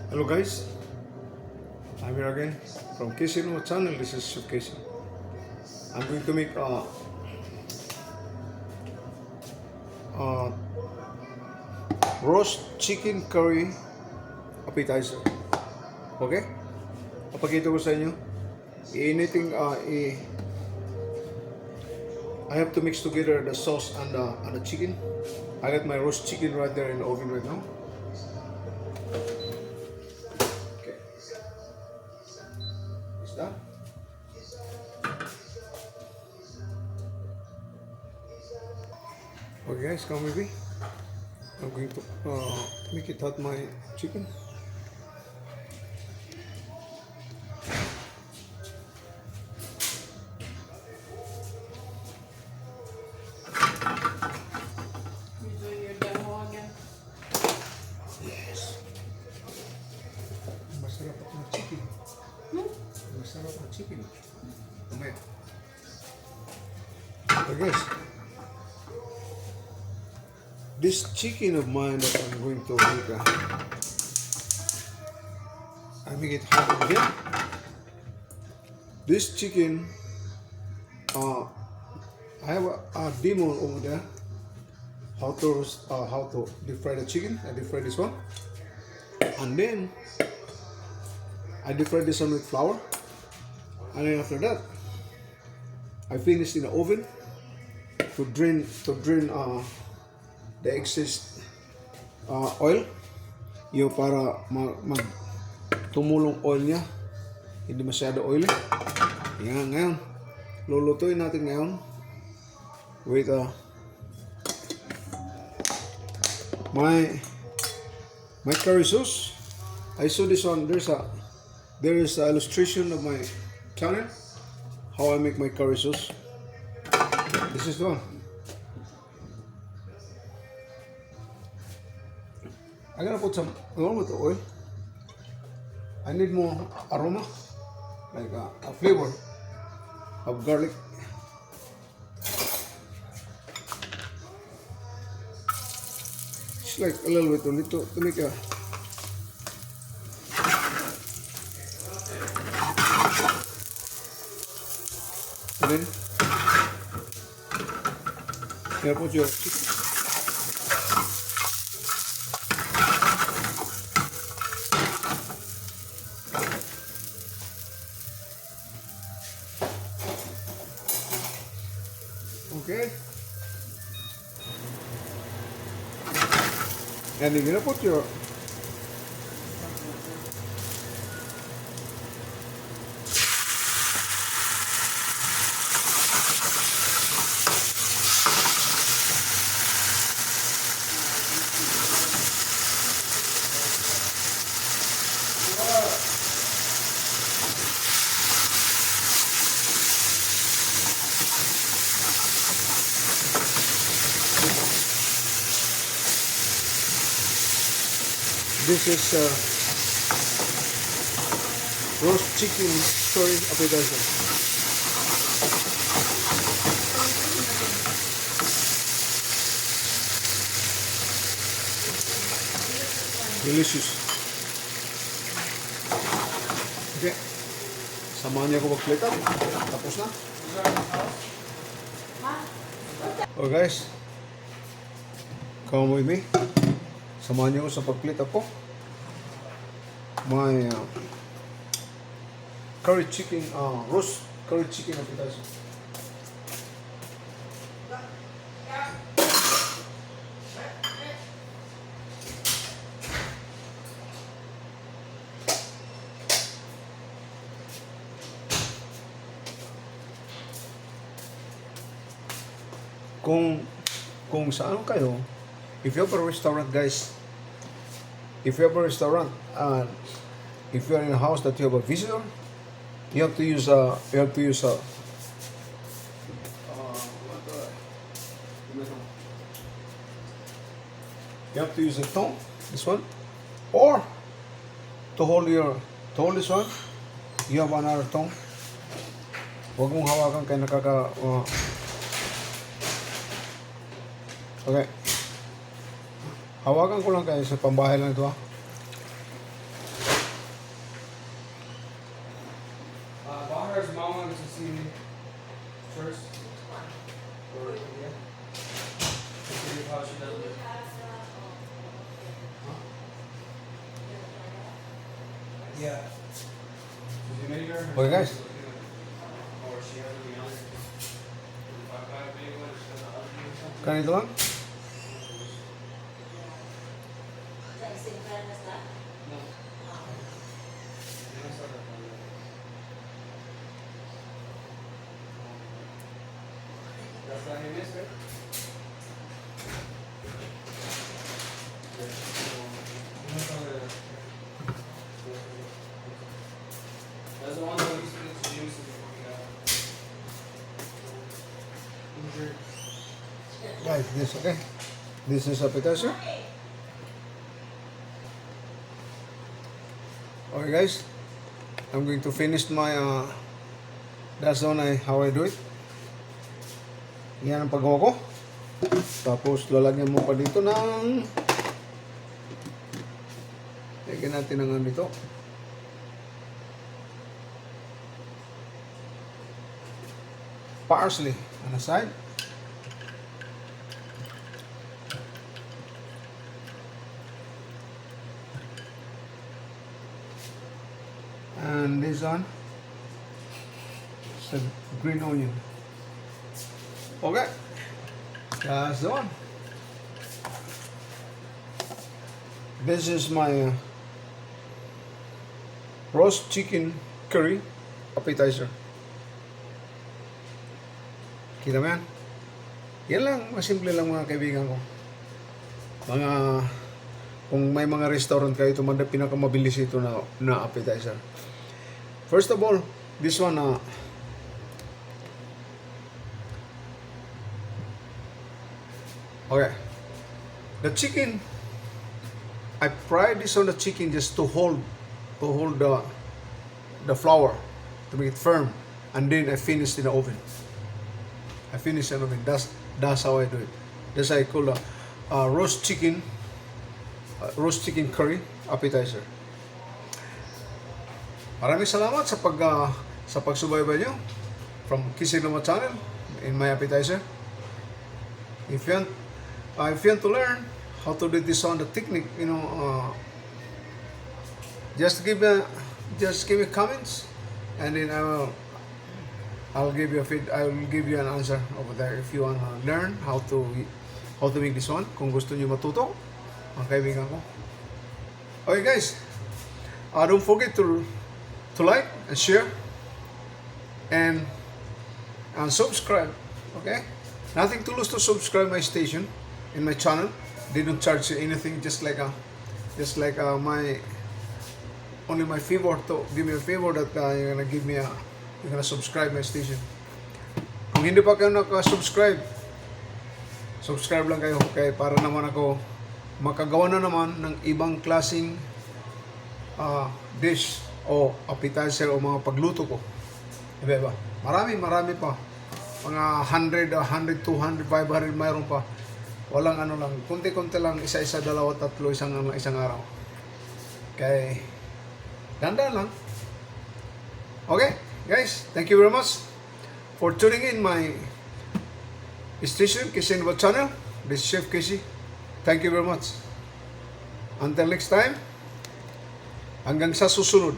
Hello guys, I'm here again from Kazzienova Channel. This is Chef Kazzie. I'm going to make a roast chicken curry appetizer. Okay? Papakita ko sa inyo. I have to mix together the sauce and the chicken. I got my roast chicken right there in the oven right now. Okay. Is that? Okay guys, come with me. I'm going to make it hot my chicken. Yes. Masarap ang chicken. Masarap ang chicken. Okay. Okay guys. This chicken of mine that I'm going to make, I make it hot over here. This chicken, I have a demo over there. How to deep fry the chicken. I deep fry this one, and then I deep fry this one with flour, and then after that, I finish in the oven to drain the excess oil, yung para tumulong oil niya, hindi masyado oily. Yan, ngayon lulutuin natin ngayon with my curry sauce. I saw this one. There is a illustration of my channel how I make my curry sauce. This is the one. I'm gonna put some along with the oil. I need more aroma, like a flavor of garlic. It's like a little bit only to make a and then you put your chicken. Okay. And you're gonna put your this is roast chicken curry appetizer. Delicious. Okay. Samahan niyo ako mag-plate up. Tapos na. Oh guys. Come with me. Samahan niyo ako sa pag-plate up ko. My curry chicken, roast curry chicken appetizer. Kung saan kayo, if you have a restaurant guys, if you have a restaurant and if you are in a house that you have a visitor, you have to use a tong, this one, or to hold this one, you have another tong. Huwag mong hawakan kaya okay. Hawakan ko lang kayo sa pambahay lang ito wants to see me first? Or, yeah? See how she does it. Huh? Yeah. Did you make her? Okay, guys. Or she has to be on it. If I buy a big one, she's gonna hug me or something. Ganito lang? No. No, sorry. That's not him, is it? That's the one that we used to get to James before we got injured. Guys, this okay? This is appetizer. Okay guys, I'm going to finish my that's how I do it. Yan ang paggawa ko. Tapos lalagyan mo pa dito ng lagyan natin ng dito. Parsley on the side. And this one is a green onion. Okay, that's the one. This is my roast chicken curry appetizer. Kita mo yan? Yan lang, masimple lang mga kaibigan ko. Kung may mga restaurant kayo, ito pinakamabilis ito na appetizer. First of all, this one, okay, the chicken, I fried this on the chicken just to hold the flour, to make it firm, and then I finished in the oven. That's how I do it. That's how I call the roast chicken curry appetizer. Maraming salamat sa pagsubaybay nyo from Kazzienova Channel in my appetizer. If you want to learn how to do this on the technique, just give me comments, and then I will give you an answer over there if you want to learn how to make this one. Kung gusto niyo matuto, mga kaibigan ko. Okay guys, don't forget to like and share and subscribe. Okay, nothing to lose to subscribe my station in my channel. They don't charge you anything, just like only my favor to give me a favor that you're gonna subscribe my station. Kung hindi pa kayo subscribe lang kayo, okay, para naman ako makagawa na naman ng ibang klaseng dish o appetizer o mga pagluto ko. Diba? Marami pa. Mga 100, 200, 500, mayroon pa. Walang lang, konti-konti lang, isa-isa, dalawa, tatlo, isang araw. Okay. Dandan lang. Okay, guys, thank you very much for tuning in my station, Kazzienova Channel. This is Chef Kazzie. Thank you very much. Until next time, hanggang sa susunod.